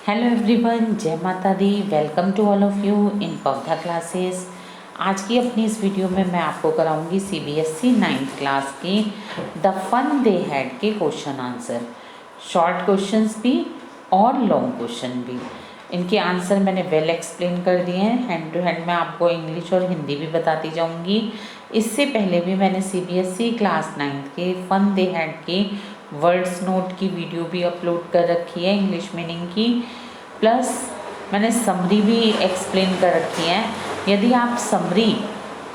Hello everyone, जय माता दी। Welcome to all of you in Pavdha classes. आज की अपनी इस वीडियो में मैं आपको कराऊंगी CBSE 9th क्लास के द फन दे हैड के क्वेश्चन आंसर। शॉर्ट क्वेश्चंस भी और लॉन्ग क्वेश्चन भी। इनके आंसर मैंने वेल एक्सप्लेन कर दिए हैं। हैंड टू हैंड मैं आपको इंग्लिश और हिंदी भी बताती जाऊंगी। इससे पहले भी मैंने CBSE क्लास 9th के फन दे हैड के वर्ड्स नोट की वीडियो भी अपलोड कर रखी है इंग्लिश मीनिंग की, प्लस मैंने समरी भी एक्सप्लेन कर रखी है। यदि आप समरी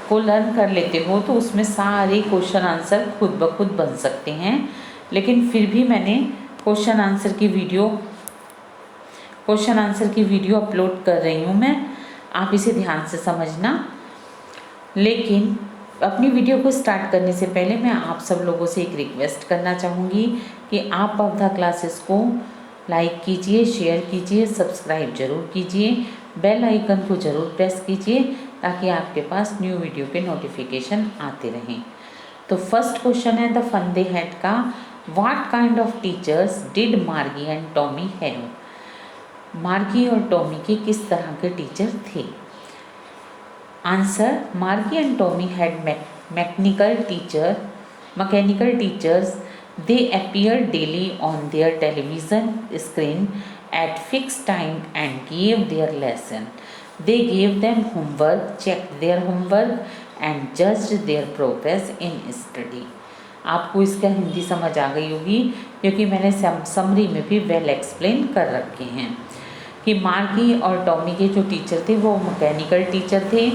को लर्न कर लेते हो तो उसमें सारे क्वेश्चन आंसर खुद ब खुद बन सकते हैं। लेकिन फिर भी मैंने क्वेश्चन आंसर की वीडियो अपलोड कर रही हूँ मैं, आप इसे ध्यान से समझना। लेकिन अपनी वीडियो को स्टार्ट करने से पहले मैं आप सब लोगों से एक रिक्वेस्ट करना चाहूँगी कि आप पवधा क्लासेस को लाइक कीजिए, शेयर कीजिए, सब्सक्राइब जरूर कीजिए, बेल आइकन को ज़रूर प्रेस कीजिए ताकि आपके पास न्यू वीडियो के नोटिफिकेशन आते रहें। तो फर्स्ट क्वेश्चन है द फन दे हैड का, what kind of teachers did मार्गी एंड टॉमी हैव। मार्गी और टॉमी के किस तरह के टीचर थे। Answer, Margie and Tommy had mechanical teachers. They appeared daily on their television screen at fixed time and gave their lesson. They gave them homework, checked their homework and judged their progress in study. आपको इसका हिंदी समझ आ गई होगी क्योंकि मैंने summary में भी well explain कर रखे हैं कि मार्गी और टॉमी के जो टीचर थे वो मैकेनिकल टीचर थे।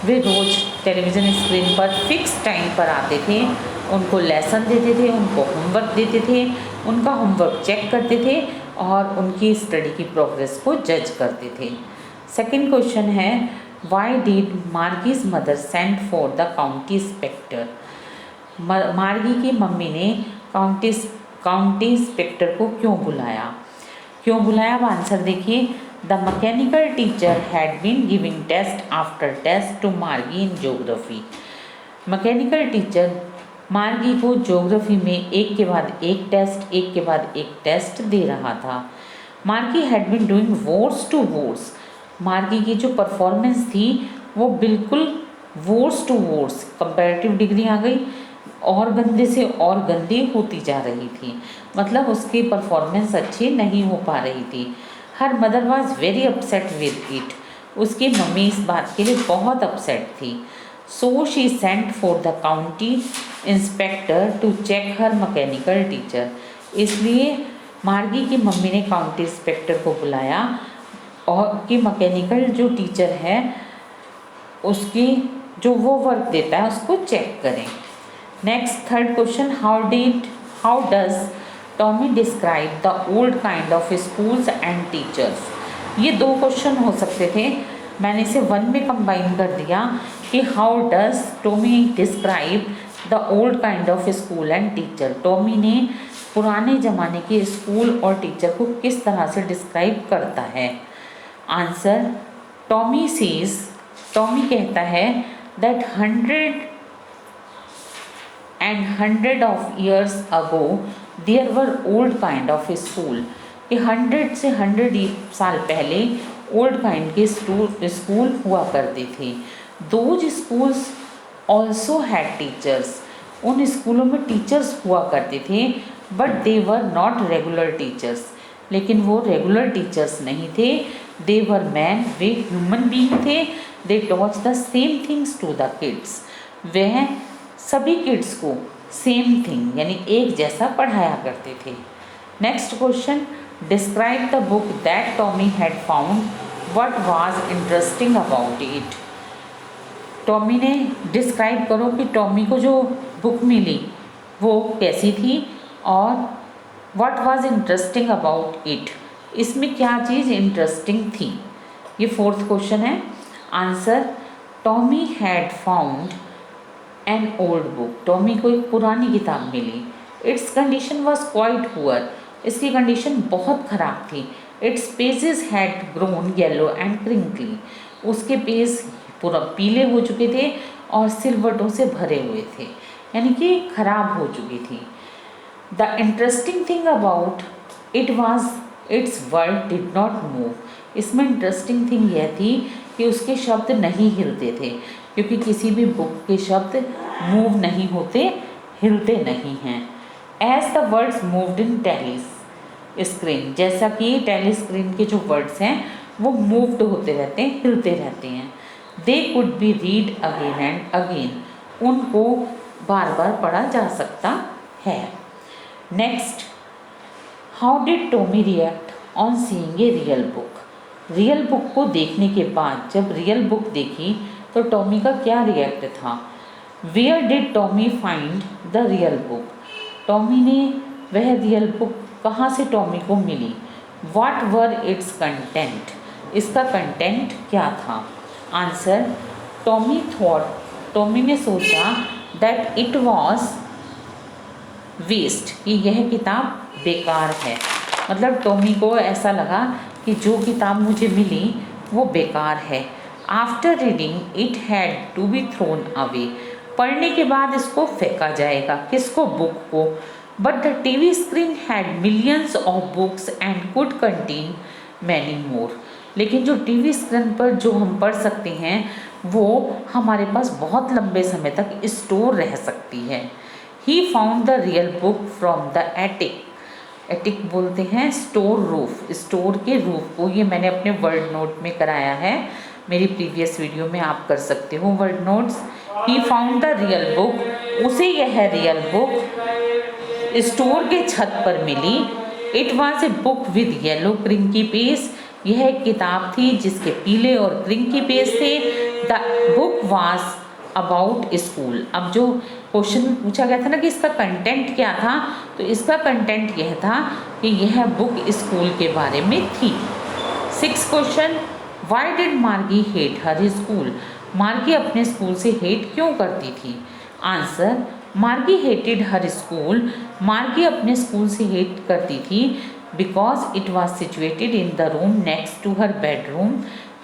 वे रोज़ टेलीविज़न स्क्रीन पर फिक्स टाइम पर आते थे, उनको लेसन देते थे, उनको होमवर्क देते थे, उनका होमवर्क चेक करते थे और उनकी स्टडी की प्रोग्रेस को जज करते थे। सेकंड क्वेश्चन है, why did Margie's mother send for the county inspector. Margie की मम्मी ने काउंटी इंस्पेक्टर को क्यों बुलाया। अब आंसर देखिए, the mechanical teacher had been giving test after test to Margie in geography. Mechanical teacher मार्गी को ज्योग्राफी में एक के बाद एक टेस्ट दे रहा था। Margie had been doing words to words. Margie की जो परफॉर्मेंस थी वो बिल्कुल words to words, comparative degree आ गई, और गंदे से और गंदी होती जा रही थी। मतलब उसकी परफॉर्मेंस अच्छी नहीं हो पा रही थी। Her mother was very upset with it. उसकी मम्मी इस बात के लिए बहुत अपसेट थी। So she sent for the county inspector to check her mechanical teacher. इसलिए मार्गी की मम्मी ने काउंटी इंस्पेक्टर को बुलाया और कि मैकेनिकल जो टीचर है उसकी जो वो वर्क देता है उसको चेक करें। Next third question, how does Tommy describe the old kind of schools and teachers. ये दो क्वेश्चन हो सकते थे, मैंने इसे वन में कंबाइन कर दिया कि how does Tommy describe the old kind of school and teacher. Tommy ने पुराने ज़माने के स्कूल और टीचर को किस तरह से डिस्क्राइब करता है। आंसर, टॉमी कहता है that 100 of years ago there were old kind of school, कि 100 से 100 साल पहले ओल्ड काइंड के स्कूल हुआ करते थे। Those schools also had teachers. उन स्कूलों में टीचर्स हुआ करते थे, but they were not regular teachers. लेकिन वो रेगुलर टीचर्स नहीं थे। दे वर मैन, वे ह्यूमन बीइंग थे। They taught the same things to the kids. वह सभी किड्स को सेम थिंग यानी एक जैसा पढ़ाया करते थे। Next question, describe the book that Tommy had found, what was interesting about it. Tommy ने डिस्क्राइब करो कि टॉमी को जो बुक मिली वो कैसी थी और what was interesting about it, इसमें क्या चीज़ इंटरेस्टिंग थी। ये फोर्थ क्वेश्चन है। Answer, Tommy had found an old book. Tommy को एक पुरानी किताब मिली। Its condition was quite poor. इसकी कंडीशन बहुत ख़राब थी। Its pages had grown yellow and crinkly. उसके पेज पूरा पीले हो चुके थे और सिलवटों से भरे हुए थे, यानी कि ख़राब हो चुकी थी। The interesting thing about it was it's word did not move. इसमें इंटरेस्टिंग थिंग यह थी कि उसके शब्द नहीं हिलते थे, क्योंकि किसी भी बुक के शब्द मूव नहीं होते, हिलते नहीं हैं। As the words moved in tele screen, जैसा कि टेली स्क्रीन के जो वर्ड्स हैं वो मूव्ड होते रहते हैं, हिलते रहते हैं। They could be read again and again, उनको बार बार पढ़ा जा सकता है। Next, how did Tommy react on seeing a real book. Real book को देखने के बाद जब रियल बुक देखी तो टॉमी का क्या रिएक्ट था। Where did Tommy find the real book, Tommy ने वह रियल बुक कहाँ से टॉमी को मिली। व्हाट वर इट्स कंटेंट, इसका कंटेंट क्या था। आंसर, टॉमी थॉट, टॉमी ने सोचा दैट इट वॉज वेस्ट, कि यह किताब बेकार है। मतलब टॉमी को ऐसा लगा कि जो किताब मुझे मिली वो बेकार है। After reading it had to be thrown away, पढ़ने के बाद इसको फेंका जाएगा, किसको, बुक को। But the TV screen had millions of books and could contain many more, लेकिन जो टीवी स्क्रीन पर जो हम पढ़ सकते हैं वो हमारे पास बहुत लंबे समय तक स्टोर रह सकती है। ही found the real book from the attic, attic बोलते हैं स्टोर रूफ, स्टोर के रूफ को। ये मैंने अपने वर्ड नोट में कराया है, मेरी प्रीवियस वीडियो में आप कर सकते हो word notes. He found the real book, उसे यह रियल बुक स्टोर के छत पर मिली। It was a book with yellow crinkly page, यह एक किताब थी जिसके पीले और क्रिंकी पेज थे। The book was about school, अब जो क्वेश्चन में पूछा गया था ना कि इसका कंटेंट क्या था, तो इसका कंटेंट यह था कि यह बुक स्कूल के बारे में थी। 6th क्वेश्चन, व्हाई डिड मार्गी हेट हर स्कूल, मार्गी अपने स्कूल से हेट क्यों करती थी। आंसर, मार्गी हेटेड हर स्कूल, मार्गी अपने स्कूल से हेट करती थी because it was situated in the room next to her bedroom,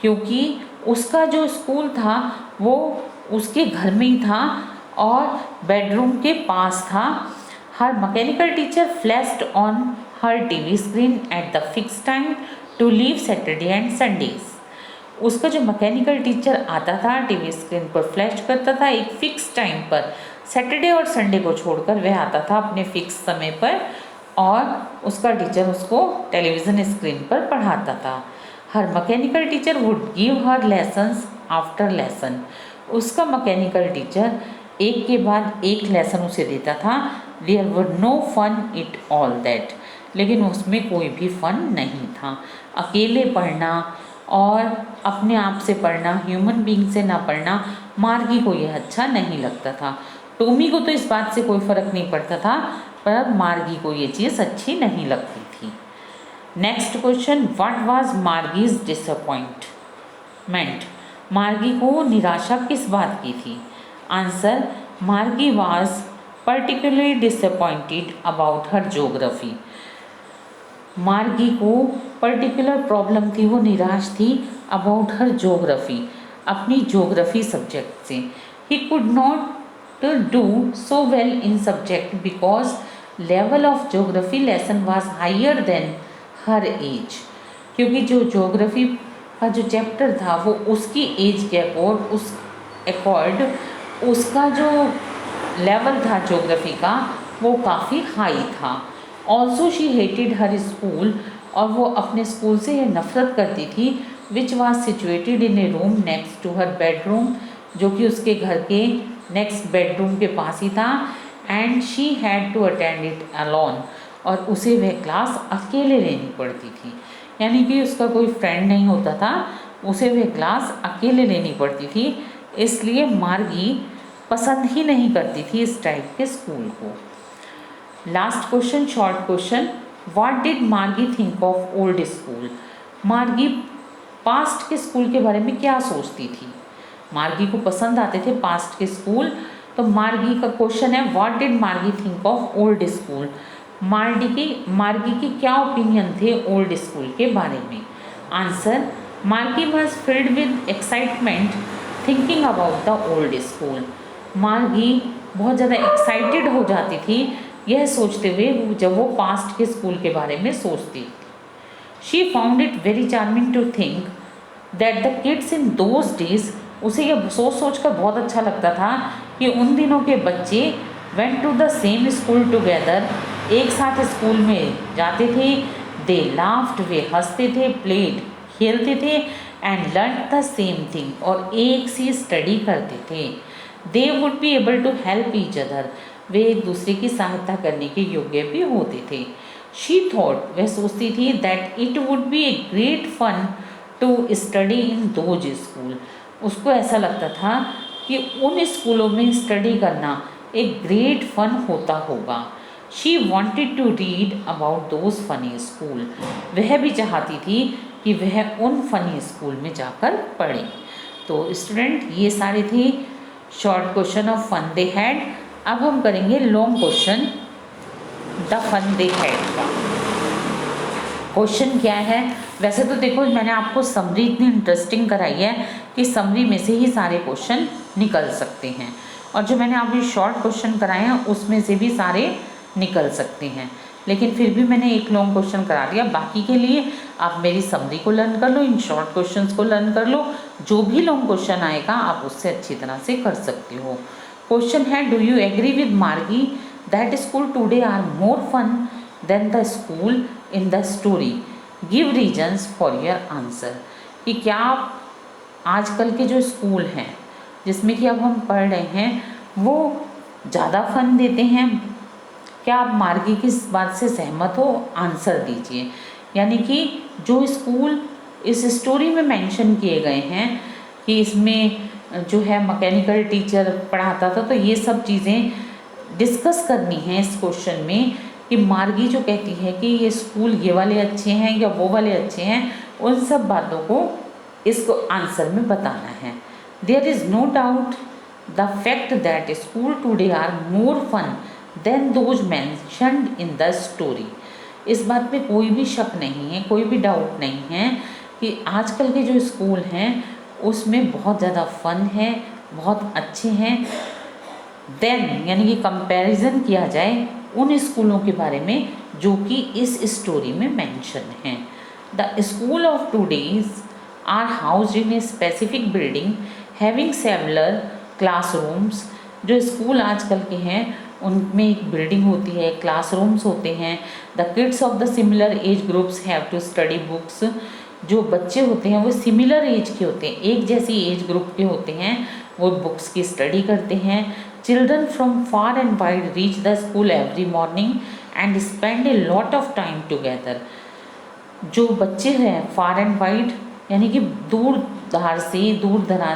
क्योंकि उसका जो स्कूल था वो उसके घर में ही था और बेडरूम के पास था। Her mechanical teacher flashed on her TV screen at the fix time to leave Saturday and Sundays, उसका जो मैकेनिकल टीचर आता था टीवी स्क्रीन पर फ्लैश करता था एक फिक्स टाइम पर, सैटरडे और संडे को छोड़कर वह आता था अपने फिक्स समय पर और उसका टीचर उसको टेलीविज़न स्क्रीन पर पढ़ाता था। Her mechanical teacher would give her lessons after lesson, उसका मैकेनिकल टीचर एक के बाद एक लेसन उसे देता था। There were no fun it all that, लेकिन उसमें कोई भी फन नहीं था। अकेले पढ़ना और अपने आप से पढ़ना, ह्यूमन बीइंग से ना पढ़ना, मार्गी को यह अच्छा नहीं लगता था। टॉमी को तो इस बात से कोई फ़र्क नहीं पड़ता था, पर मार्गी को ये चीज़ अच्छी नहीं लगती थी। Next question, what was Margie's disappointment, Margie को निराशा किस बात की थी। Answer, Margie was particularly disappointed about her geography, Margie को पर्टिकुलर प्रॉब्लम थी, वो निराश थी अबाउट हर ज्योग्राफी, अपनी ज्योग्राफी सब्जेक्ट से। He could not do so well in subject because level of geography lesson was higher than her age, क्योंकि जो geography का जो चैप्टर था वो उसकी एज के अकॉर्ड उसका जो लेवल था ज्योग्राफी का वो काफ़ी हाई था। Also she hated her school, और वो अपने स्कूल से ये नफरत करती थी, which was situated in a room next to her bedroom, जो कि उसके घर के नेक्स्ट बेडरूम के पास ही था। And she had to attend it alone, और उसे वह क्लास अकेले लेनी पड़ती थी, यानी कि उसका कोई फ्रेंड नहीं होता था, उसे वह क्लास अकेले लेनी पड़ती थी। इसलिए मार्गी पसंद ही नहीं करती थी इस टाइप के स्कूल को। Last question, short question, what did मार्गी थिंक ऑफ ओल्ड स्कूल, मार्गी पास्ट के स्कूल के बारे में क्या सोचती थी। मार्गी को पसंद आते थे पास्ट के स्कूल, तो मार्गी का क्वेश्चन है व्हाट डिड मार्गी थिंक ऑफ ओल्ड स्कूल, मार्गी की क्या ओपिनियन थे ओल्ड स्कूल के बारे में। आंसर, मार्गी was filled with excitement thinking about the old school, मार्गी बहुत ज़्यादा एक्साइटेड हो जाती थी यह सोचते हुए जब वो पास्ट के स्कूल के बारे में सोचती। She found it very charming to think that the kids in those days, उसे यह सोच सोच कर बहुत अच्छा लगता था कि उन दिनों के बच्चे went to the same school together, एक साथ स्कूल में जाते थे, दे लाफ्ड, वे हंसते थे, प्लेड, खेलते थे, and learn the same thing, और एक सी स्टडी करते थे। They would be able to help each other, वे एक दूसरे की सहायता करने के योग्य भी होते थे। शी थॉट, वह सोचती थी, that it would be a great fun to study in those school, उसको ऐसा लगता था कि उन स्कूलों में स्टडी करना एक ग्रेट फन होता होगा। She wanted to read about those funny school, वह भी चाहती थी कि वह उन फनी स्कूल में जाकर पढ़े। तो स्टूडेंट, ये सारे थे short question of fun they had. अब हम करेंगे long question the fun they had का। क्वेश्चन क्या है? वैसे तो देखो, मैंने आपको समरी इतनी इंटरेस्टिंग कराई है कि समरी में से ही सारे क्वेश्चन निकल सकते हैं, और जो मैंने अभी शॉर्ट क्वेश्चन कराए हैं उसमें से भी सारे निकल सकते हैं। लेकिन फिर भी मैंने एक लॉन्ग क्वेश्चन करा दिया। बाकी के लिए आप मेरी समरी को लर्न कर लो, इन शॉर्ट क्वेश्चंस को लर्न कर लो, जो भी लॉन्ग क्वेश्चन आएगा आप उससे अच्छी तरह से कर सकते हो। क्वेश्चन है, do you agree with Margie that school today are more fun than the school in the story, give reasons for your answer. कि क्या आप आजकल के जो स्कूल हैं जिसमें कि अब हम पढ़ रहे हैं वो ज़्यादा फन देते हैं? क्या आप मार्गी की इस बात से सहमत हो? आंसर दीजिए। यानी कि जो स्कूल इस स्टोरी में मेंशन किए गए हैं कि इसमें जो है मैकेनिकल टीचर पढ़ाता था, तो ये सब चीज़ें डिस्कस करनी है इस क्वेश्चन में कि मार्गी जो कहती है कि ये स्कूल ये वाले अच्छे हैं या वो वाले अच्छे हैं, उन सब बातों को इसको आंसर में बताना है। There is no doubt the fact that school today are more fun than those mentioned in the story. इस बात में कोई भी शक नहीं है, कोई भी डाउट नहीं है कि आजकल के जो स्कूल हैं उसमें बहुत ज़्यादा फन है, बहुत अच्छे हैं। देन यानी कि कंपैरिजन किया जाए उन स्कूलों के बारे में जो कि इस स्टोरी में मेंशन हैं। The school of today's are housed in a specific building having several classrooms. जो स्कूल आजकल के हैं उनमें एक बिल्डिंग होती है, क्लासरूम्स होते हैं। The kids of the similar age groups have to study books. जो बच्चे होते हैं वो सिमिलर एज के होते हैं, एक जैसी एज ग्रुप के होते हैं, वो बुक्स की स्टडी करते हैं। Children from far and wide reach the school every morning and spend a lot of time together. जो बच्चे हैं फार एंड वाइड यानी कि दूर दराज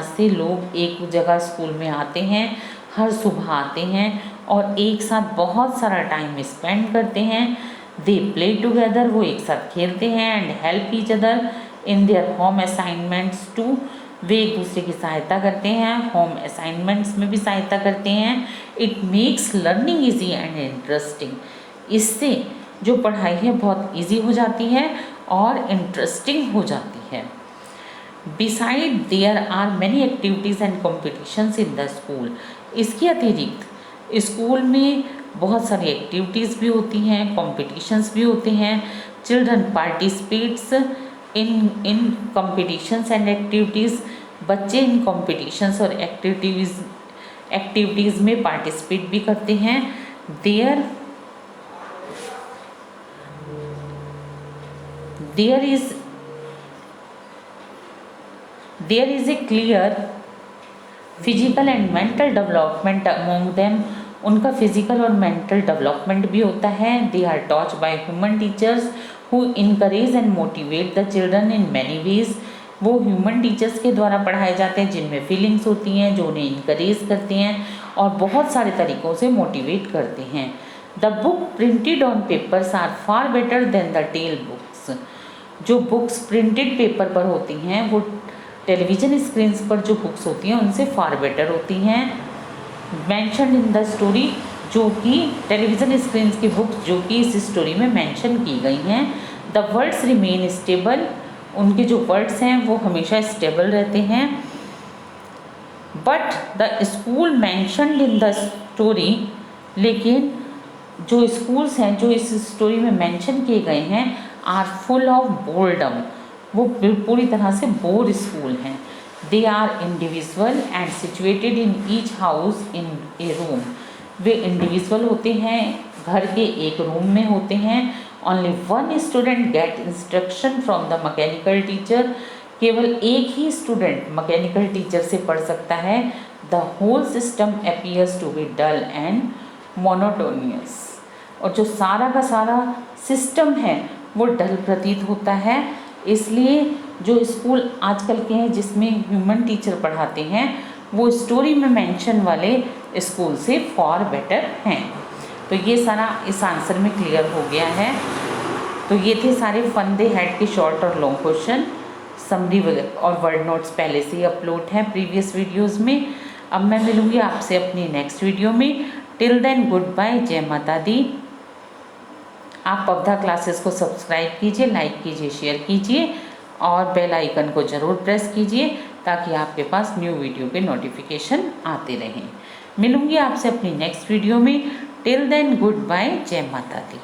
से लोग एक जगह स्कूल में आते हैं, हर सुबह आते हैं और एक साथ बहुत सारा टाइम स्पेंड करते हैं। दे प्ले टुगेदर, वो एक साथ खेलते हैं। And help each other in their home assignments too, वे एक दूसरे की सहायता करते हैं, होम असाइनमेंट्स में भी सहायता करते हैं। It makes learning easy and interesting, इससे जो पढ़ाई है बहुत ईजी हो जाती है और इंटरेस्टिंग हो जाती है। Beside there are many activities and competitions in the school, इसके अतिरिक्त स्कूल में बहुत सारी एक्टिविटीज़ भी होती हैं, कॉम्पिटिशन्स भी होते हैं। Children participates in competitions and activities, बच्चे इन कॉम्पिटिशन्स और एक्टिविटीज़ में पार्टिसिपेट भी करते हैं। There is a clear physical and mental development among them, उनका फिजिकल और मेंटल डेवलपमेंट भी होता है। They are taught by human teachers who encourage and motivate the children in many ways, वो ह्यूमन टीचर्स के द्वारा पढ़ाए जाते हैं जिनमें फीलिंग्स होती हैं, जो उन्हें इनकरेज करते हैं और बहुत सारे तरीक़ों से मोटिवेट करते हैं। The book printed on papers are far better than the tele books, जो बुक्स प्रिंटेड पेपर पर होती हैं वो टेलीविज़न स्क्रीन्स पर जो बुक्स होती हैं उनसे फार बेटर होती हैं। मेंशन इन द स्टोरी, जो कि टेलीविज़न स्क्रीन्स की बुक्स जो कि इस स्टोरी में मेंशन की गई हैं। द वर्ड्स रिमेन स्टेबल, उनके जो वर्ड्स हैं वो हमेशा स्टेबल रहते हैं। But the school mentioned in the story, लेकिन जो स्कूल्स हैं जो इस स्टोरी में मेंशन किए गए हैं आर फुल ऑफ बोर्डम, वो पूरी तरह से बोर स्कूल हैं। They are individual and situated in each house in a room, वे इंडिविजुअल होते हैं, घर के एक रूम में होते हैं। Only one student get instruction from the mechanical teacher, केवल एक ही स्टूडेंट मैकेनिकल टीचर से पढ़ सकता है। The whole system appears to be dull and monotonous, और जो सारा का सारा सिस्टम है वो डल प्रतीत होता है। इसलिए जो स्कूल आजकल के हैं जिसमें ह्यूमन टीचर पढ़ाते हैं वो स्टोरी में मेंशन वाले स्कूल से फॉर बेटर हैं। तो ये सारा इस आंसर में क्लियर हो गया है। तो ये थे सारे फन दे हैड के शॉर्ट और लॉन्ग क्वेश्चन। समरी और वर्ड नोट्स पहले से ही अपलोड हैं प्रीवियस वीडियोस में। अब मैं मिलूँगी आपसे अपनी नेक्स्ट वीडियो में। टिल देन गुड बाय, जय माता दी। आप पबधा क्लासेस को सब्सक्राइब कीजिए, लाइक कीजिए, शेयर कीजिए और बेल आइकन को ज़रूर प्रेस कीजिए ताकि आपके पास न्यू वीडियो के नोटिफिकेशन आते रहें। मिलूँगी आपसे अपनी नेक्स्ट वीडियो में। टिल देन गुड बाय, जय माता दी।